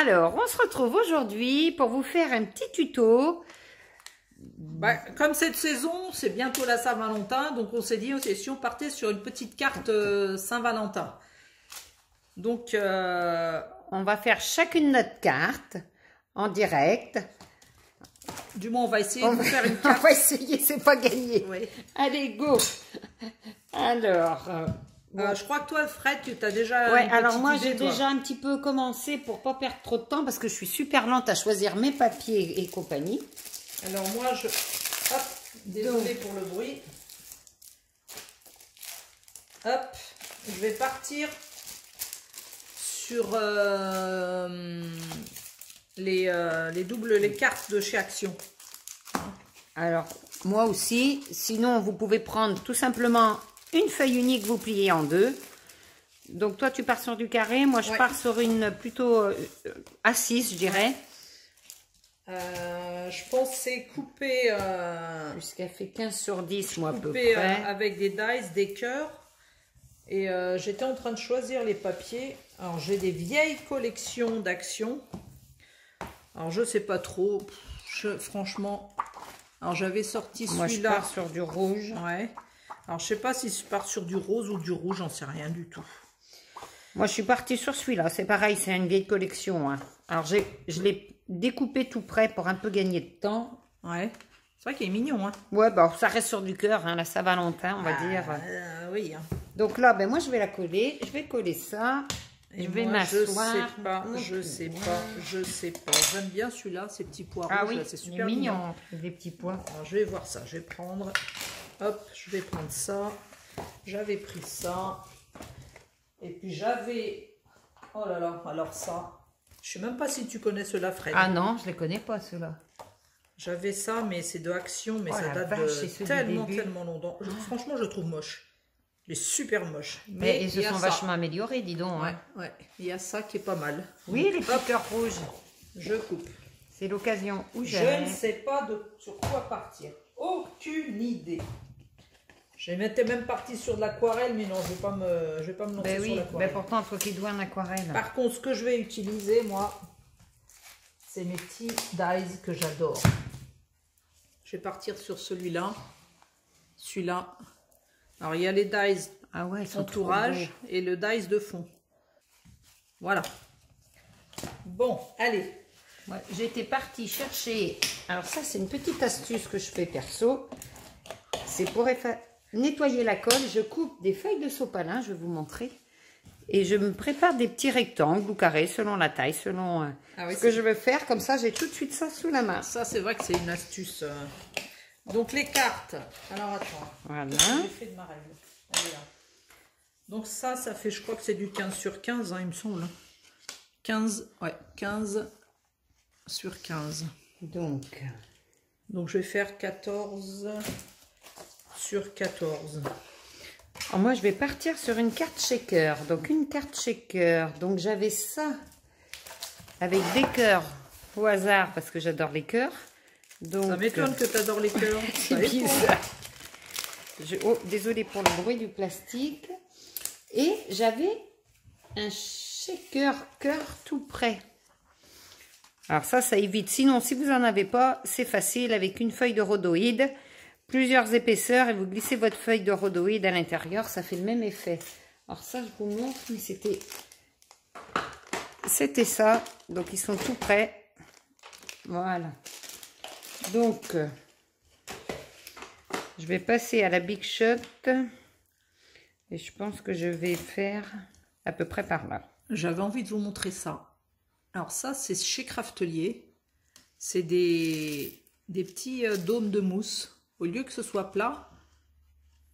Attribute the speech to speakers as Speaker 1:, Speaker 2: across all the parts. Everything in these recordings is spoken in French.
Speaker 1: Alors, on se retrouve aujourd'hui pour vous faire un petit tuto.
Speaker 2: Comme cette saison, c'est bientôt la Saint-Valentin, donc on s'est dit, si on partait sur une petite carte Saint-Valentin. Donc,
Speaker 1: on va faire chacune notre carte en direct.
Speaker 2: Du moins, on va essayer de vous faire une carte.
Speaker 1: On va essayer, c'est pas gagné.
Speaker 2: Oui.
Speaker 1: Allez, go. Alors...
Speaker 2: je crois que toi, Fred, tu as déjà.
Speaker 1: Ouais, alors moi j'ai déjà un petit peu commencé pour pas perdre trop de temps parce que je suis super lente à choisir mes papiers et compagnie.
Speaker 2: Alors moi hop, désolée pour le bruit. Hop, je vais partir sur les cartes de chez Action.
Speaker 1: Alors moi aussi, sinon vous pouvez prendre tout simplement une feuille unique, vous pliez en deux. Donc toi tu pars sur du carré, moi je pars sur une plutôt assise, je dirais.
Speaker 2: Je pense que c'est coupé
Speaker 1: puisqu'elle fait 15 sur 10, moi à peu
Speaker 2: près.
Speaker 1: près.
Speaker 2: Avec des dice, des cœurs. Et j'étais en train de choisir les papiers. Alors j'ai des vieilles collections d'Action. Alors je sais pas trop. Franchement. Alors j'avais sorti celui-là.
Speaker 1: Moi je pars sur du rouge.
Speaker 2: Ouais. Alors, je sais pas si je pars sur du rose ou du rouge, j'en sais rien du tout.
Speaker 1: Moi, je suis partie sur celui-là. C'est pareil, c'est une vieille collection. Hein. Alors, je l'ai découpé tout près pour un peu gagner de temps.
Speaker 2: Ouais. C'est vrai qu'il est mignon. Hein.
Speaker 1: Ouais, bah, ça reste sur du cœur, hein, la Saint-Valentin, on va dire.
Speaker 2: Oui. Hein.
Speaker 1: Donc là, ben, moi, je vais la coller. Je vais coller ça.
Speaker 2: Et
Speaker 1: je vais m'asseoir.
Speaker 2: Je sais pas. J'aime bien celui-là, ces petits pois
Speaker 1: rouges.
Speaker 2: Ah oui, c'est super mignon.
Speaker 1: Des petits pois.
Speaker 2: Alors, je vais voir ça. Je vais prendre... Hop, je vais prendre ça. J'avais pris ça. Et puis j'avais... Oh là là, alors ça. Je sais même pas si tu connais ceux-là, Fred.
Speaker 1: Ah non, je les connais pas, ceux-là.
Speaker 2: J'avais ça, mais c'est de Action, mais ça date de tellement longtemps. Franchement, je le trouve moche. Il est super moche.
Speaker 1: Mais ils se sont vachement améliorés, dis donc.
Speaker 2: Ouais, ouais. Il y a ça qui est pas mal.
Speaker 1: Oui, les petits cœurs rouges.
Speaker 2: Je coupe.
Speaker 1: C'est l'occasion où
Speaker 2: je ne sais pas sur quoi partir. Aucune idée. Je m'étais même partie sur de l'aquarelle, mais non, je vais pas me lancer sur l'aquarelle.
Speaker 1: Mais pourtant, il faut qu'il doit en aquarelle.
Speaker 2: Par contre, ce que je vais utiliser, moi, c'est mes petits dies que j'adore. Je vais partir sur celui-là. Celui-là. Alors, il y a les dies entourage et le dies de fond. Voilà. Bon, allez.
Speaker 1: Ouais, j'étais partie chercher... Alors ça, c'est une petite astuce que je fais perso. C'est pour nettoyer la colle. Je coupe des feuilles de sopalin, je vais vous montrer. Et je me prépare des petits rectangles ou carrés selon la taille, selon ce que je veux faire. Comme ça, j'ai tout de suite ça sous la main.
Speaker 2: Ça, c'est vrai que c'est une astuce. Donc, les cartes. Alors, attends.
Speaker 1: Voilà.
Speaker 2: J'ai fait de ma règle. Elle est là. Donc, ça fait, je crois que c'est du 15 sur 15, hein, il me semble. 15 sur 15.
Speaker 1: Donc,
Speaker 2: je vais faire 14 sur 14.
Speaker 1: Alors moi, je vais partir sur une carte shaker. Donc, une carte shaker. Donc, j'avais ça avec des cœurs au hasard parce que j'adore les cœurs. Donc,
Speaker 2: ça m'étonne que tu adores les cœurs.
Speaker 1: C'est bizarre. Désolée pour le bruit du plastique. Et j'avais un shaker cœur tout prêt. Alors ça évite. Sinon, si vous n'en avez pas, c'est facile avec une feuille de rhodoïde, plusieurs épaisseurs et vous glissez votre feuille de rhodoïde à l'intérieur, ça fait le même effet. Alors ça, je vous montre, mais c'était ça. Donc, ils sont tout prêts. Voilà. Donc, je vais passer à la Big Shot et je pense que je vais faire à peu près par là.
Speaker 2: J'avais envie de vous montrer ça. Alors ça, c'est chez Craftelier. C'est des petits dômes de mousse. Au lieu que ce soit plat,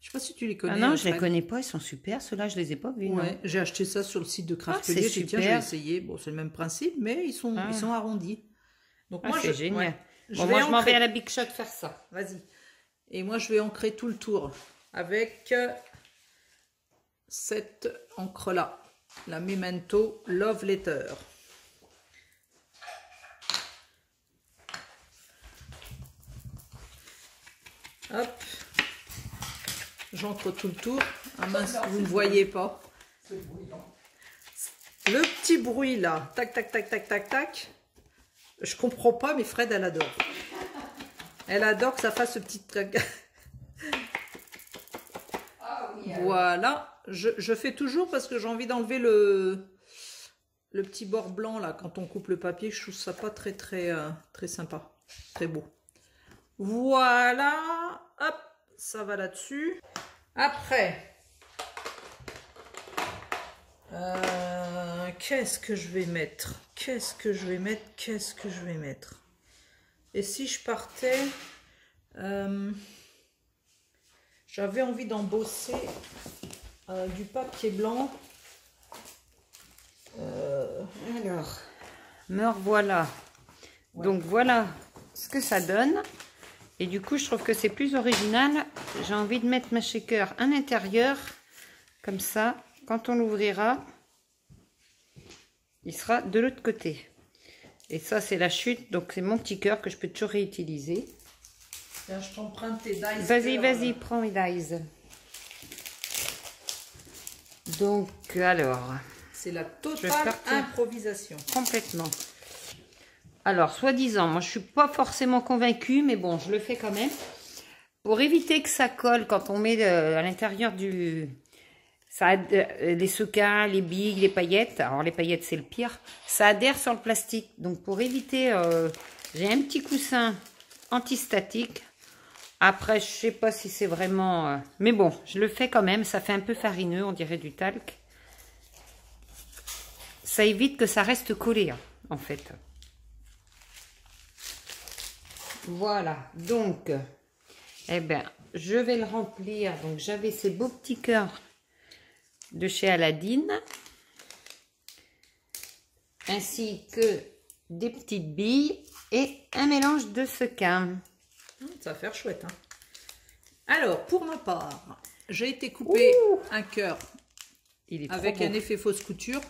Speaker 2: je sais pas si tu les connais.
Speaker 1: Ah non, je les connais pas, ils sont super. Ceux-là, je les ai pas vus.
Speaker 2: Ouais, j'ai acheté ça sur le site de Craftelier.
Speaker 1: C'est
Speaker 2: tiens, je vais essayer. Bon, c'est le même principe, mais ils sont arrondis. Donc moi,
Speaker 1: c'est génial.
Speaker 2: Ouais,
Speaker 1: moi, je m'en vais à la Big Shot faire ça.
Speaker 2: Vas-y. Et moi, je vais ancrer tout le tour avec cette encre-là, la Memento Love Letter. Hop, j'encre tout le tour. Ah mince, vous ne voyez pas. Le petit bruit là, tac, tac, tac, tac, tac, tac. Je comprends pas, mais Fred, elle adore. Elle adore que ça fasse ce petit truc.
Speaker 1: Ah oui,
Speaker 2: Voilà, je fais toujours parce que j'ai envie d'enlever le petit bord blanc là quand on coupe le papier. Je trouve ça pas très sympa, très beau. Voilà, hop, ça va là-dessus. Après, qu'est-ce que je vais mettre? Qu'est-ce que je vais mettre? Qu'est-ce que je vais mettre? Et si je partais, j'avais envie d'embosser du papier blanc.
Speaker 1: Alors, me revoilà. Ouais. Donc voilà ce que ça donne. Et du coup, je trouve que c'est plus original. J'ai envie de mettre ma shaker à l'intérieur. Comme ça, quand on l'ouvrira, il sera de l'autre côté. Et ça, c'est la chute. Donc, c'est mon petit cœur que je peux toujours réutiliser.
Speaker 2: Tiens, je t'emprunte tes dies.
Speaker 1: Vas-y, vas-y, prends mes dies. Donc, alors...
Speaker 2: C'est la totale improvisation.
Speaker 1: Complètement. Alors, soi-disant, moi je suis pas forcément convaincue, mais bon, je le fais quand même. Pour éviter que ça colle quand on met à l'intérieur du... les secas, les billes, les paillettes. Alors les paillettes c'est le pire. Ça adhère sur le plastique. Donc pour éviter, j'ai un petit coussin antistatique. Après, je sais pas si c'est vraiment... mais bon, je le fais quand même. Ça fait un peu farineux, on dirait du talc. Ça évite que ça reste collé, hein, en fait. Voilà, donc, eh ben, je vais le remplir. Donc, j'avais ces beaux petits cœurs de chez Aladdin, ainsi que des petites billes et un mélange de sequins.
Speaker 2: Ça va faire chouette. Hein. Alors, pour ma part, j'ai été couper un cœur avec un effet fausse couture,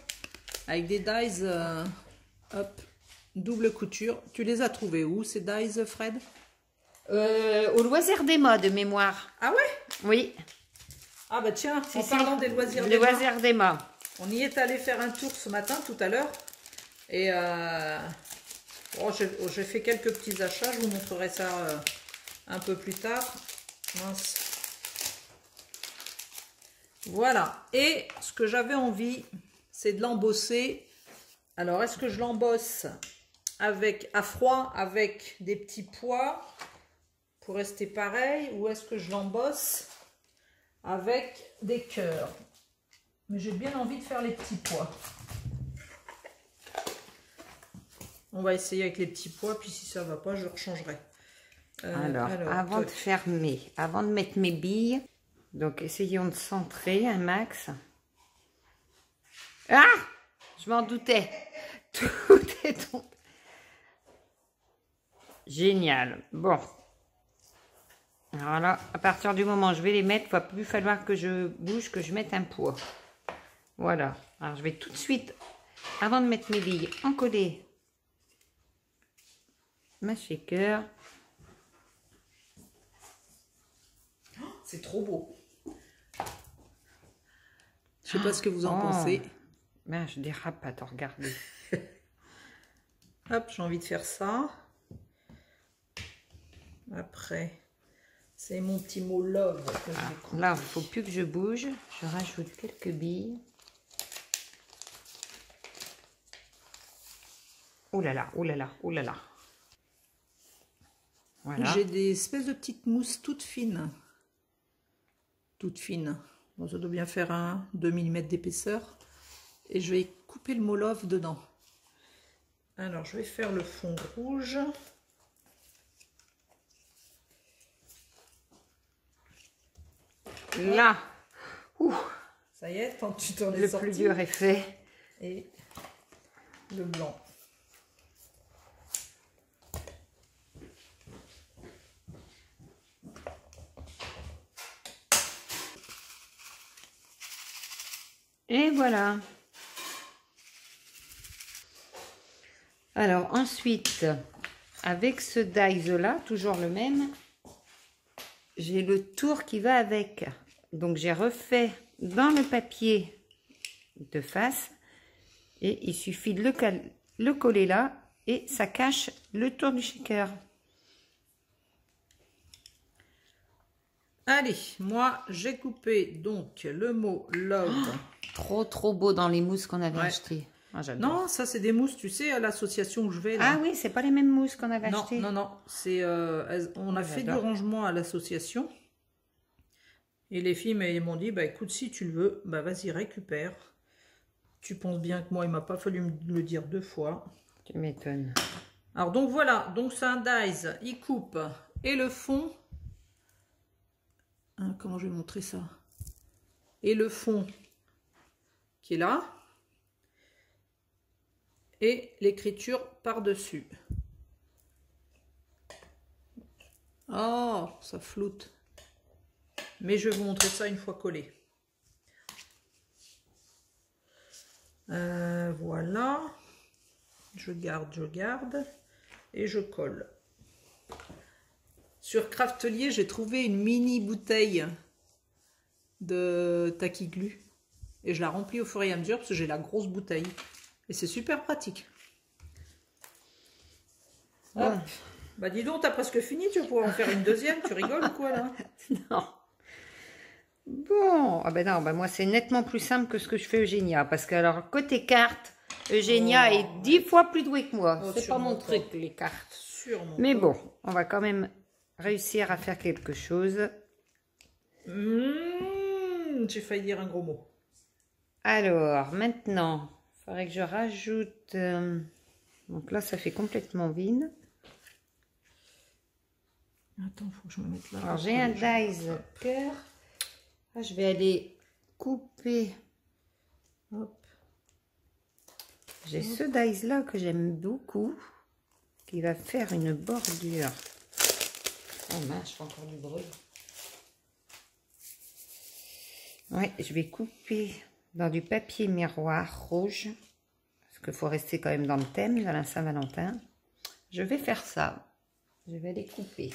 Speaker 2: avec des dies, hop, double couture. Tu les as trouvés où, ces dies, Fred?
Speaker 1: Au loisir des modes, de mémoire.
Speaker 2: Ah ouais?
Speaker 1: Oui.
Speaker 2: Ah bah tiens, en parlant des loisirs
Speaker 1: des modes.
Speaker 2: On y est allé faire un tour ce matin, tout à l'heure. Et j'ai fait quelques petits achats, je vous montrerai ça un peu plus tard. Mince. Voilà, et ce que j'avais envie, c'est de l'embosser. Alors, est-ce que je l'embosse à froid avec des petits pois pour rester pareil, ou est-ce que je l'embosse avec des cœurs? Mais j'ai bien envie de faire les petits pois. On va essayer avec les petits pois, puis si ça ne va pas, je rechangerai.
Speaker 1: Alors, avant de fermer, avant de mettre mes billes, donc essayons de centrer un max. Ah! Je m'en doutais. Tout est tombé. Génial. Bon. Alors là, à partir du moment où je vais les mettre, il va plus falloir que je bouge, que je mette un poids. Voilà. Alors, je vais tout de suite, avant de mettre mes billes, encoller ma shaker.
Speaker 2: C'est trop beau. Je sais pas ce que vous en pensez.
Speaker 1: Ben, je dérape à te regarder.
Speaker 2: Hop, j'ai envie de faire ça. Après, c'est mon petit mot love.
Speaker 1: Là, il ne faut plus que je bouge. Je rajoute quelques billes. Oh là là, oh là là, oh là là. Voilà.
Speaker 2: J'ai des espèces de petites mousses toutes fines. Toutes fines. Bon, ça doit bien faire 2 mm d'épaisseur. Et je vais couper le mot love dedans. Alors, je vais faire le fond rouge.
Speaker 1: Là,
Speaker 2: ça y est, tu t'en es
Speaker 1: le
Speaker 2: sorti.
Speaker 1: plus dur est fait.
Speaker 2: Et le blanc.
Speaker 1: Et voilà. Alors ensuite, avec ce dies là, toujours le même, j'ai le tour qui va avec. Donc j'ai refait dans le papier de face Et il suffit de le coller là et ça cache le tour du shaker.
Speaker 2: Allez, moi j'ai coupé donc le mot love.
Speaker 1: Trop beau dans les mousses qu'on avait
Speaker 2: Ouais.
Speaker 1: achetées. Ah, j'adore.
Speaker 2: Non, ça c'est des mousses, tu sais, à l'association où je vais là.
Speaker 1: Ah oui, c'est pas les mêmes mousses qu'on avait
Speaker 2: Non,
Speaker 1: achetées.
Speaker 2: non, c'est on a fait du
Speaker 1: J'adore.
Speaker 2: rangement à l'association. Et les filles m'ont dit, bah écoute, si tu le veux, bah vas-y, récupère. Tu penses bien que moi, il m'a pas fallu me le dire 2 fois.
Speaker 1: Tu m'étonnes.
Speaker 2: Alors donc voilà, donc c'est un dies, il coupe. Et le fond, hein, comment je vais montrer ça? Et le fond qui est là. Et l'écriture par-dessus. Oh, ça floute. Mais je vais vous montrer ça une fois collé. Voilà. Je garde. Et je colle. Sur Craftelier, j'ai trouvé une mini bouteille de Tacky Glue. Et je la remplis au fur et à mesure parce que j'ai la grosse bouteille. Et c'est super pratique.
Speaker 1: Bon.
Speaker 2: Hop. Bah dis donc, t'as presque fini, tu vas pouvoir en faire une deuxième, tu rigoles ou quoi là?
Speaker 1: Non. Bon, ah ben non, ben moi c'est nettement plus simple que ce que je fais Eugénia. Parce que alors, côté cartes, Eugénia est 10 fois plus douée que moi.
Speaker 2: Oh,
Speaker 1: c'est pas mon
Speaker 2: sûrement
Speaker 1: truc,
Speaker 2: pas.
Speaker 1: les cartes.
Speaker 2: Sûrement
Speaker 1: Mais
Speaker 2: pas.
Speaker 1: bon, on va quand même réussir à faire quelque chose.
Speaker 2: J'ai failli dire un gros mot.
Speaker 1: Alors, maintenant, il faudrait que je rajoute... donc là, ça fait complètement vide.
Speaker 2: Attends, faut que je me mette là.
Speaker 1: Alors, j'ai un dies cœur. Là, je vais aller couper. Hop. J'ai ce dies là que j'aime beaucoup, qui va faire une bordure. Oh mince, je fais encore du bruit. Ouais, je vais couper dans du papier miroir rouge, parce qu'il faut rester quand même dans le thème de la Saint-Valentin. Je vais faire ça. Je vais les couper.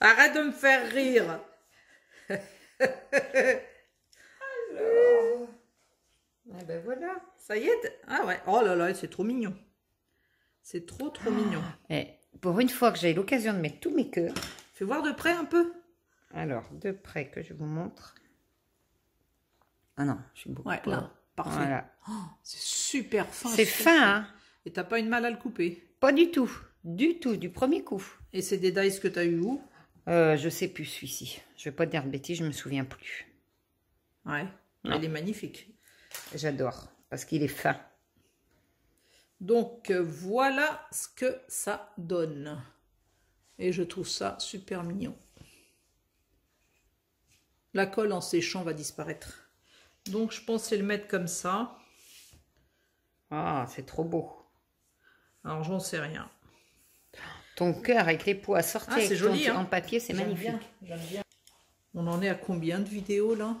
Speaker 2: Arrête de me faire rire.
Speaker 1: Alors, ah ben voilà.
Speaker 2: Ça y est. Ah ouais. Oh là là, c'est trop mignon. C'est trop mignon.
Speaker 1: Et pour une fois que j'ai l'occasion de mettre tous mes cœurs.
Speaker 2: Fais voir de près un peu.
Speaker 1: Alors, de près que je vous montre. Ah non, je suis beaucoup
Speaker 2: Ouais,
Speaker 1: pas.
Speaker 2: là. Parfait.
Speaker 1: Voilà.
Speaker 2: Oh, c'est super fin.
Speaker 1: C'est fin, hein?
Speaker 2: Et t'as pas une mal à le couper.
Speaker 1: Pas du tout. Du tout, du premier coup.
Speaker 2: Et c'est des dice que t'as eu où?
Speaker 1: Je sais plus celui-ci. Je vais pas te dire de bêtises, je me souviens plus.
Speaker 2: Ouais.
Speaker 1: Non.
Speaker 2: Il est magnifique.
Speaker 1: J'adore, parce qu'il est fin.
Speaker 2: Donc voilà ce que ça donne. Et je trouve ça super mignon. La colle en séchant va disparaître. Donc je pensais le mettre comme ça.
Speaker 1: Ah, c'est trop beau.
Speaker 2: Alors j'en sais rien.
Speaker 1: Ton cœur avec les pois sortis
Speaker 2: Ah,
Speaker 1: avec
Speaker 2: c'est joli, hein.
Speaker 1: en papier, c'est
Speaker 2: J'aime
Speaker 1: magnifique.
Speaker 2: bien, j'aime bien. On en est à combien de vidéos là?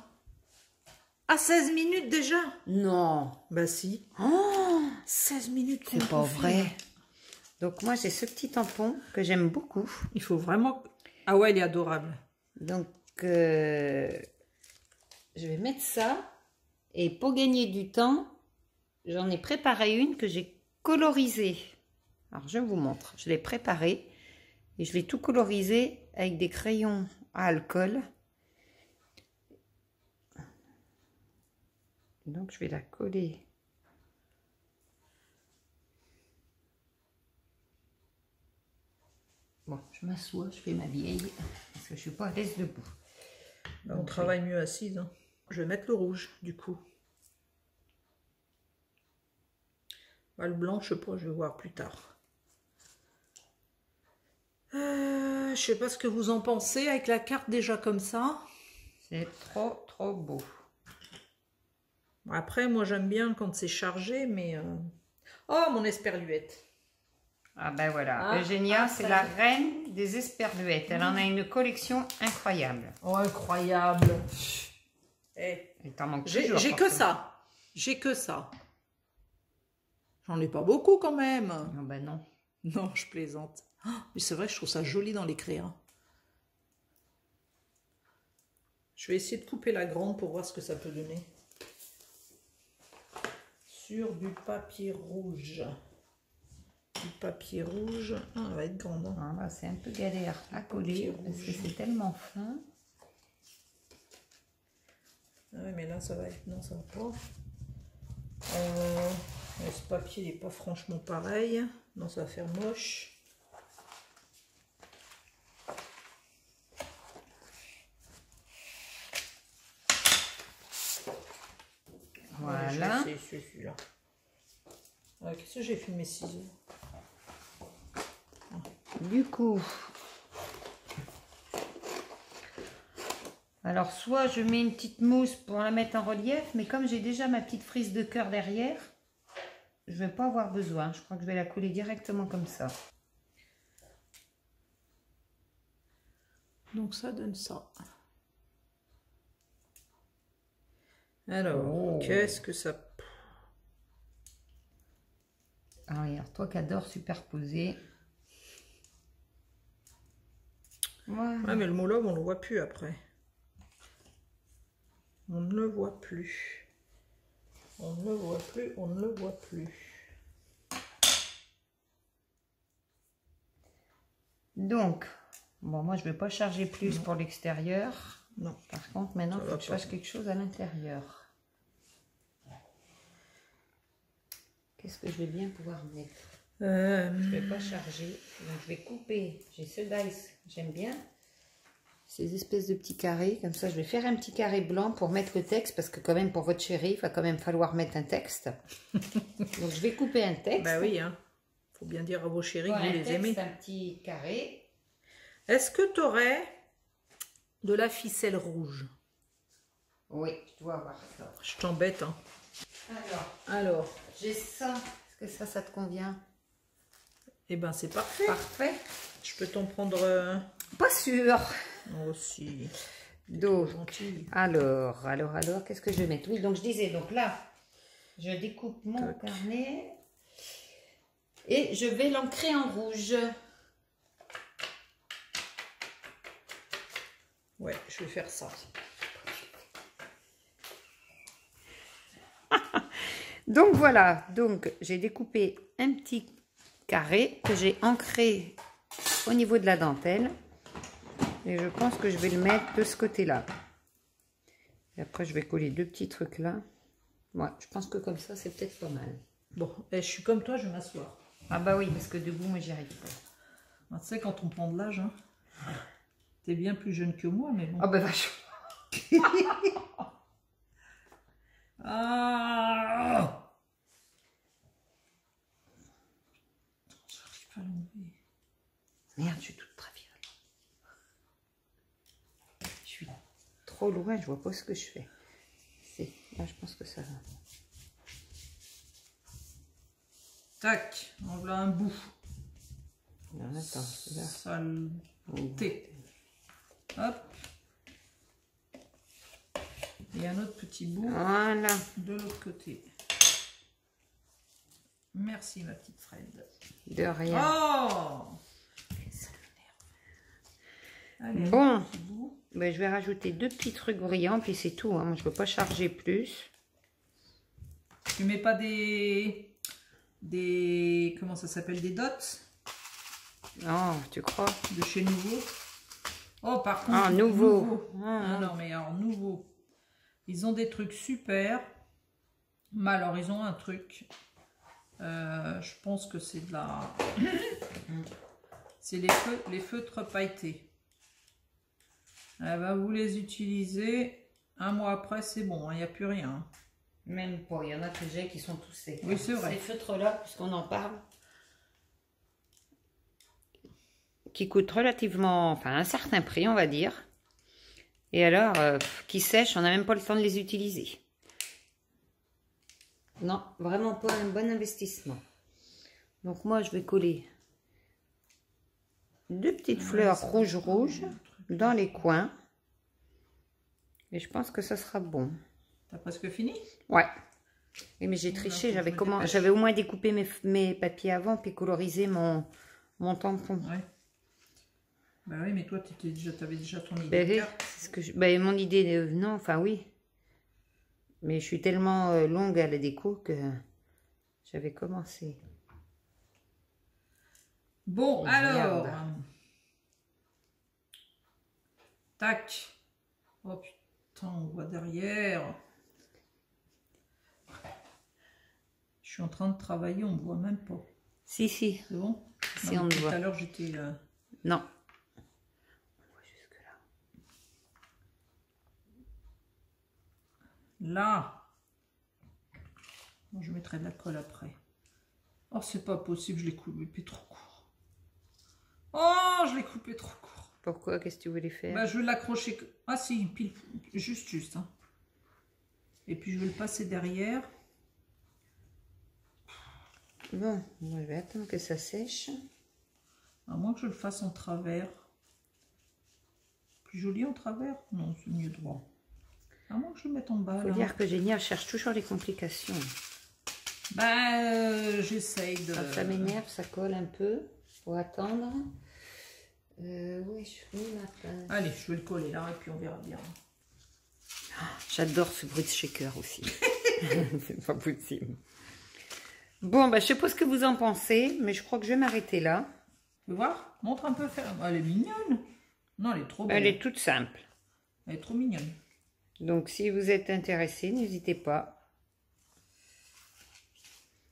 Speaker 2: À 16 minutes déjà?
Speaker 1: Non.
Speaker 2: Bah si.
Speaker 1: Oh,
Speaker 2: 16 minutes.
Speaker 1: c'est pas vrai. Donc moi, j'ai ce petit tampon que j'aime beaucoup.
Speaker 2: Il faut vraiment... Ah ouais, il est adorable.
Speaker 1: Donc, je vais mettre ça. Et pour gagner du temps, j'en ai préparé une que j'ai colorisée. Alors, je vous montre. Je l'ai préparée et je l'ai tout colorisé avec des crayons à alcool. Donc, je vais la coller. Bon, je m'assois, je fais ma vieille parce que je suis pas à l'aise debout.
Speaker 2: On travaille mieux assise. Hein. Je vais mettre le rouge, du coup. Bah, le blanc, je sais pas, je vais voir plus tard. Je sais pas ce que vous en pensez avec la carte déjà comme ça.
Speaker 1: C'est trop beau.
Speaker 2: Après, moi j'aime bien quand c'est chargé, mais... Oh, mon esperluette.
Speaker 1: Ah ben voilà,
Speaker 2: Ah,
Speaker 1: Eugénia, c'est
Speaker 2: ça
Speaker 1: la
Speaker 2: y est.
Speaker 1: reine des esperluettes. Elle en a une collection incroyable.
Speaker 2: Oh, incroyable. Eh,
Speaker 1: Il t'en manque
Speaker 2: j'ai
Speaker 1: toujours,
Speaker 2: que
Speaker 1: forcément.
Speaker 2: ça. J'ai que ça. J'en ai pas beaucoup quand même.
Speaker 1: Non, ben non.
Speaker 2: Non, je plaisante. Oh, mais c'est vrai, je trouve ça joli dans l'écrire. Je vais essayer de couper la grande pour voir ce que ça peut donner. sur du papier rouge. Du papier rouge. Ah, elle va être grande. Hein.
Speaker 1: Voilà, c'est un peu galère à coller parce que c'est tellement fin.
Speaker 2: Ah ouais, mais là, ça va être... Non, ça va pas. Ce papier n'est pas franchement pareil. Non, ça va faire moche.
Speaker 1: Voilà.
Speaker 2: C'est celui-là. Qu'est-ce que j'ai fait de mes ciseaux?
Speaker 1: Du coup, alors soit je mets une petite mousse pour la mettre en relief, mais comme j'ai déjà ma petite frise de cœur derrière, je ne vais pas avoir besoin. Je crois que je vais la coller directement comme ça.
Speaker 2: Donc ça donne ça. Alors, qu'est-ce que ça...
Speaker 1: Ah, regarde, toi qui adores superposer. Voilà.
Speaker 2: Ouais, mais le molhomme, on ne le voit plus après. On ne le voit plus. On ne le voit plus, on ne le voit plus.
Speaker 1: Donc, bon, moi, je ne vais pas charger plus pour l'extérieur.
Speaker 2: Non.
Speaker 1: Par contre, maintenant, il faut que je fasse quelque chose à l'intérieur. Qu'est-ce que je vais bien pouvoir mettre? Je ne vais pas charger. Donc, je vais couper. J'ai ce dice, j'aime bien. Ces espèces de petits carrés. Comme ça, je vais faire un petit carré blanc pour mettre le texte. Parce que quand même, pour votre chérie, il va quand même falloir mettre un texte. Donc, je vais couper un texte.
Speaker 2: Bah oui, hein. Faut bien dire à vos chéris que vous les aimez.
Speaker 1: Un petit carré.
Speaker 2: Est-ce que tu aurais de la ficelle rouge?
Speaker 1: Oui, je dois avoir ça.
Speaker 2: Je t'embête, hein. Alors.
Speaker 1: J'ai ça. Est-ce que ça te convient?
Speaker 2: Eh ben, c'est parfait.
Speaker 1: Parfait.
Speaker 2: Je peux t'en prendre...
Speaker 1: Pas sûr.
Speaker 2: Aussi.
Speaker 1: Donc, alors, qu'est-ce que je vais mettre? Oui, donc je disais, donc là, je découpe mon carnet et je vais l'ancrer en rouge.
Speaker 2: Ouais, je vais faire ça.
Speaker 1: Donc voilà, donc j'ai découpé un petit carré que j'ai ancré au niveau de la dentelle. Et je pense que je vais le mettre de ce côté-là. Et après, je vais coller deux petits trucs là. Ouais, je pense que comme ça, c'est peut-être pas mal.
Speaker 2: Bon, je suis comme toi, je vais m'asseoir.
Speaker 1: Ah bah oui, parce que debout, moi, j'y arrive pas.
Speaker 2: Tu sais, quand on prend de l'âge, hein, t'es bien plus jeune que moi, mais bon.
Speaker 1: Ah bah vache.
Speaker 2: Ah, j'arrive pas à l'enlever.
Speaker 1: Merde, je suis toute trafiale. Je suis trop loin, je vois pas ce que je fais. Là, je pense que ça va.
Speaker 2: Tac, on voilà un bout.
Speaker 1: Non, attends, là.
Speaker 2: Saleté. Hop. Et un autre petit bout.
Speaker 1: Voilà.
Speaker 2: De l'autre côté. Merci ma petite Fred.
Speaker 1: De rien.
Speaker 2: Oh, allez,
Speaker 1: bon, ben, je vais rajouter deux petits trucs brillants, puis c'est tout. Hein. Je ne peux pas charger plus.
Speaker 2: Tu mets pas des comment ça s'appelle, des dots?
Speaker 1: Non, tu crois?
Speaker 2: De chez Nouveau. Oh, par contre.
Speaker 1: Ah, Nouveau.
Speaker 2: Ah, non, mais alors, Nouveau. Ils ont des trucs super. Mais alors, ils ont un truc. Je pense que c'est de la... c'est les feutres pailletés. Elle va vous les utiliser. Un mois après, c'est bon. Il n'y a plus rien.
Speaker 1: Même pas. Il y en a que j'ai qui sont tous secs.
Speaker 2: Oui, c'est vrai.
Speaker 1: Ces feutres-là, puisqu'on en parle, qui coûtent relativement... Enfin, un certain prix, on va dire. Et alors, qui sèchent, on n'a même pas le temps de les utiliser. Non, vraiment pas un bon investissement. Donc moi, je vais coller deux petites fleurs rouges dans les coins. Et je pense que ça sera bon.
Speaker 2: T'as presque fini?
Speaker 1: Ouais. Oui, mais j'ai triché. J'avais au moins découpé mes papiers avant, puis colorisé mon tampon.
Speaker 2: Ouais. Bah oui, mais toi, t'avais déjà ton idée.
Speaker 1: Ben, c'est ce que mon idée, non, enfin oui. Mais je suis tellement longue à la déco que... J'avais commencé.
Speaker 2: Bon,
Speaker 1: Oh,
Speaker 2: alors.
Speaker 1: merde.
Speaker 2: Tac. Oh putain, on voit derrière. Je suis en train de travailler, on ne voit même pas.
Speaker 1: Si, si.
Speaker 2: C'est bon?
Speaker 1: Si,
Speaker 2: Non,
Speaker 1: on le
Speaker 2: tout
Speaker 1: voit.
Speaker 2: à l'heure, j'étais...
Speaker 1: Non.
Speaker 2: Là. Bon, je mettrai de la colle après. Oh, c'est pas possible, je l'ai coupé trop court. Oh, je l'ai coupé trop court.
Speaker 1: Pourquoi? Qu'est-ce que tu voulais faire?
Speaker 2: Bah, je vais l'accrocher. Ah si, pile, juste. Hein. Et puis je vais le passer derrière.
Speaker 1: Bon, je vais attendre que ça sèche.
Speaker 2: À moins que je le fasse en travers. Plus joli en travers? Non, c'est mieux droit. À moins que je le mette en bas.
Speaker 1: Faut
Speaker 2: là.
Speaker 1: dire que Génial cherche toujours les complications.
Speaker 2: Bah, j'essaye de...
Speaker 1: Ça m'énerve, ça colle un peu. Faut attendre. Oui, je mets ma pince.
Speaker 2: Allez, je vais le coller là et puis on verra bien.
Speaker 1: J'adore ce bruit de shaker aussi. C'est pas possible. Bon, bah, je sais pas ce que vous en pensez, mais je crois que je vais m'arrêter là.
Speaker 2: Tu veux voir? Montre un peu. Elle est mignonne. Non, elle est trop belle.
Speaker 1: Elle est toute simple.
Speaker 2: Elle est trop mignonne.
Speaker 1: Donc, si vous êtes intéressé, n'hésitez pas.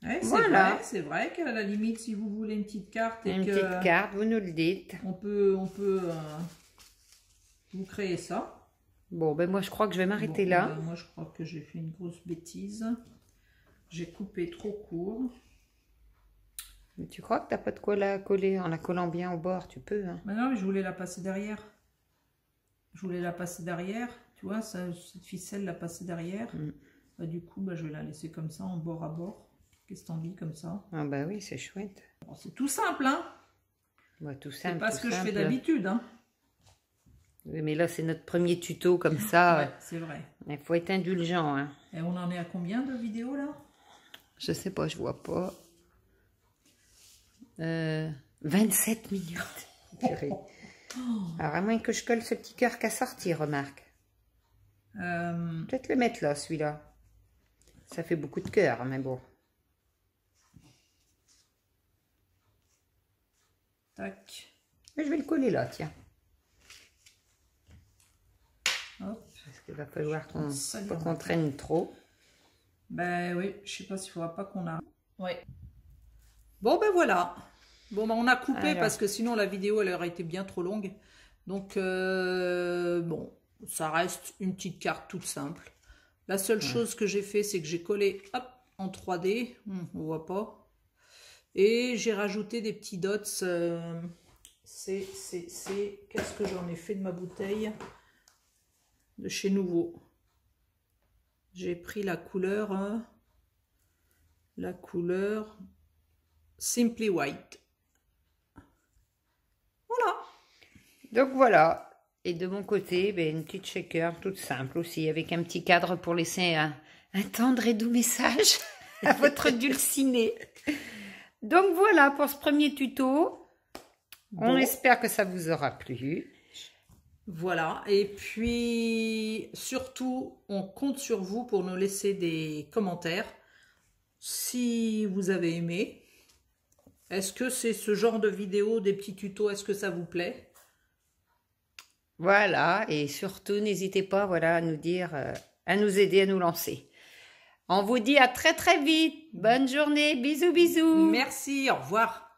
Speaker 2: Ouais,
Speaker 1: Voilà.
Speaker 2: C'est vrai qu'à la limite, si vous voulez une petite carte,
Speaker 1: Une petite carte, vous nous le dites.
Speaker 2: on peut vous créer ça.
Speaker 1: Bon, ben moi, je crois que je vais m'arrêter
Speaker 2: Bon,
Speaker 1: là.
Speaker 2: moi, je crois que j'ai fait une grosse bêtise. J'ai coupé trop court.
Speaker 1: Mais tu crois que t'as pas de quoi la coller en la collant bien au bord? Tu peux, hein.
Speaker 2: Mais non, mais je voulais la passer derrière. Je voulais la passer derrière. Tu vois, cette ficelle la passer derrière. Bah, du coup, bah, je vais la laisser comme ça, en bord à bord. Qu'est-ce que t'en dis comme ça?
Speaker 1: Ah bah oui, c'est chouette.
Speaker 2: Bon, c'est tout simple, hein?
Speaker 1: Ouais, tout
Speaker 2: C'est
Speaker 1: simple.
Speaker 2: pas ce
Speaker 1: tout
Speaker 2: que je fais
Speaker 1: simple.
Speaker 2: d'habitude, hein?
Speaker 1: Oui, mais là, c'est notre premier tuto comme ça.
Speaker 2: Ouais, c'est vrai.
Speaker 1: Il faut être indulgent, hein.
Speaker 2: Et on en est à combien de vidéos, là?
Speaker 1: Je sais pas, je vois pas. 27 minutes. Purée. Alors, à moins que je colle ce petit cœur qu'à sortir, remarque. Peut-être le mettre là, celui-là. Ça fait beaucoup de cœur, mais bon.
Speaker 2: Tac.
Speaker 1: Mais je vais le coller là, tiens.
Speaker 2: Hop.
Speaker 1: Parce qu'il va falloir qu'on
Speaker 2: Ça
Speaker 1: pas
Speaker 2: vient.
Speaker 1: qu'on traîne trop.
Speaker 2: Ben oui, je sais pas s'il faudra pas qu'on a. Ouais. Bon ben voilà. Bon ben on a coupé
Speaker 1: Alors.
Speaker 2: parce que sinon la vidéo elle aurait été bien trop longue. Donc bon, ça reste une petite carte toute simple. La seule chose que j'ai fait, c'est que j'ai collé hop en 3D, on voit pas. Et j'ai rajouté des petits dots. Qu'est-ce que j'en ai fait de ma bouteille de chez Nouveau. J'ai pris la couleur Simply White. Voilà.
Speaker 1: Donc voilà. Et de mon côté, ben, une petite shaker toute simple aussi, avec un petit cadre pour laisser un tendre et doux message à votre dulciné. Donc voilà pour ce premier tuto. On
Speaker 2: Bon.
Speaker 1: espère que ça vous aura plu.
Speaker 2: Voilà. Et puis, surtout, on compte sur vous pour nous laisser des commentaires. Si vous avez aimé, est-ce que c'est ce genre de vidéo, des petits tutos, est-ce que ça vous plaît?
Speaker 1: Voilà, et surtout, n'hésitez pas, voilà, à nous dire, à nous aider, à nous lancer. On vous dit à très très vite. Bonne journée, bisous bisous.
Speaker 2: Merci, au revoir.